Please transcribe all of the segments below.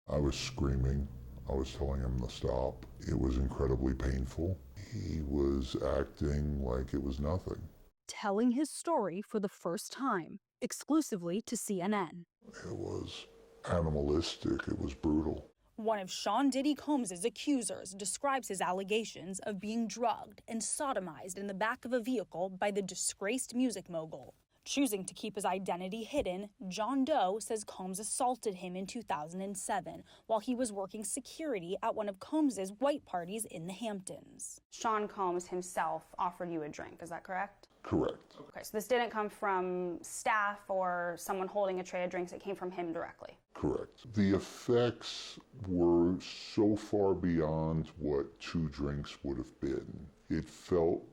I was screaming. I was telling him to stop. It was incredibly painful. He was acting like it was nothing. Telling his story for the first time, exclusively to CNN. It was animalistic. It was brutal. One of Sean Diddy Combs' accusers describes his allegations of being drugged and sodomized in the back of a vehicle by the disgraced music mogul. Choosing to keep his identity hidden, John Doe says Combs assaulted him in 2007 while he was working security at one of Combs' white parties in the Hamptons. Sean Combs himself offered you a drink, is that correct? Correct. Okay, so this didn't come from staff or someone holding a tray of drinks, it came from him directly? Correct. The effects were so far beyond what 2 drinks would have been. It felt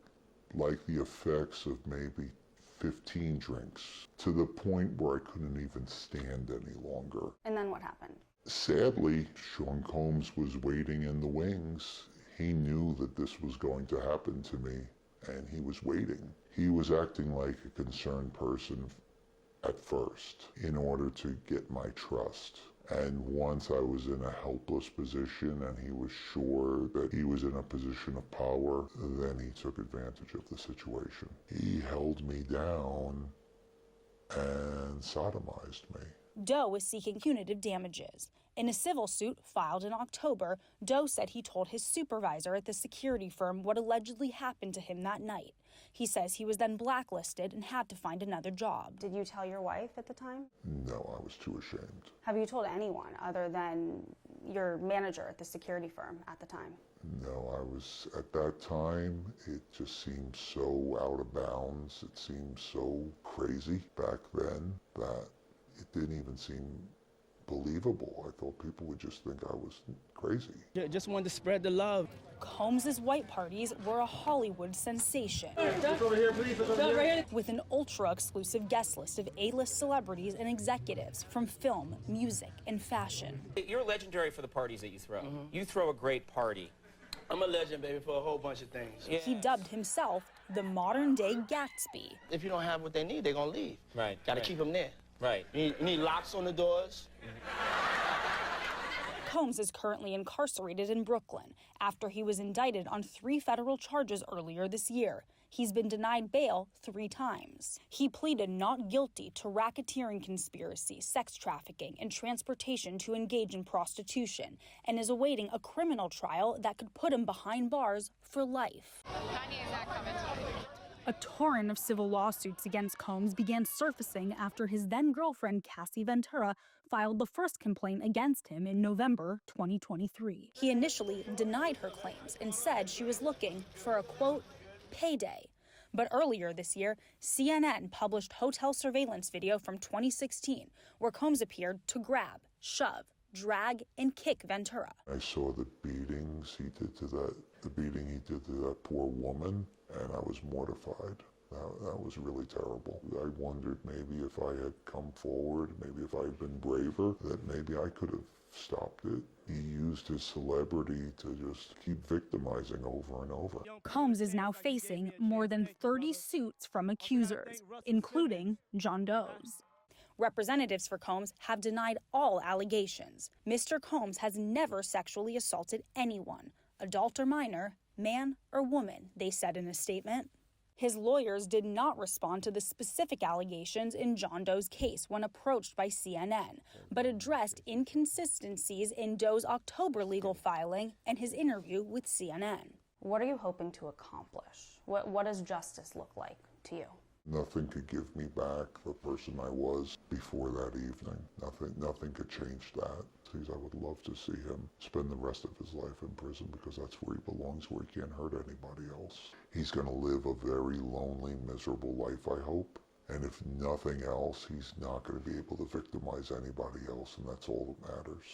like the effects of maybe 15 drinks, to the point where I couldn't even stand any longer. And then what happened? Sadly, Sean Combs was waiting in the wings. He knew that this was going to happen to me, and he was waiting. He was acting like a concerned person at first in order to get my trust. And once I was in a helpless position and he was sure that he was in a position of power, then he took advantage of the situation. He held me down and sodomized me. Doe is seeking punitive damages. In a civil suit filed in October, Doe said he told his supervisor at the security firm what allegedly happened to him that night. He says he was then blacklisted and had to find another job. Did you tell your wife at the time? No, I was too ashamed. Have you told anyone other than your manager at the security firm at the time? No, I was, at that time, it just seemed so out of bounds. It seemed so crazy back then that it didn't even seem believable. I thought people would just think I was crazy. Just wanted to spread the love. Combs' white parties were a Hollywood sensation. With an ultra-exclusive guest list of A-list celebrities and executives from film, music, and fashion. You're legendary for the parties that you throw. You throw a great party. I'm a legend, baby, for a whole bunch of things. Yeah. He dubbed himself the modern-day Gatsby. If you don't have what they need, they're going to leave. Right. Got to keep them there. Right. You need locks on the doors. Combs is currently incarcerated in Brooklyn after he was indicted on 3 federal charges earlier this year. He's been denied bail 3 times. He pleaded not guilty to racketeering conspiracy, sex trafficking, and transportation to engage in prostitution, and is awaiting a criminal trial that could put him behind bars for life. A torrent of civil lawsuits against Combs began surfacing after his then-girlfriend Cassie Ventura filed the first complaint against him in November 2023. He initially denied her claims and said she was looking for a, quote, payday. But earlier this year, CNN published hotel surveillance video from 2016 where Combs appeared to grab, shove, drag, and kick Ventura. I saw the beatings he did to the beating he did to that poor woman, and I was mortified. That was really terrible. I wondered maybe if I had come forward, maybe if I had been braver, that maybe I could have stopped it. He used his celebrity to just keep victimizing over and over. Combs is now facing more than 30 suits from accusers, including John Doe's. Representatives for Combs have denied all allegations. Mr. Combs has never sexually assaulted anyone, adult or minor, man or woman, they said in a statement. His lawyers did not respond to the specific allegations in John Doe's case when approached by CNN, but addressed inconsistencies in Doe's October legal filing and his interview with CNN. What are you hoping to accomplish? What does justice look like to you? Nothing could give me back the person I was before that evening. Nothing could change that. Because I would love to see him spend the rest of his life in prison because that's where he belongs, where he can't hurt anybody else. He's going to live a very lonely, miserable life, I hope. And if nothing else, he's not going to be able to victimize anybody else, and that's all that matters.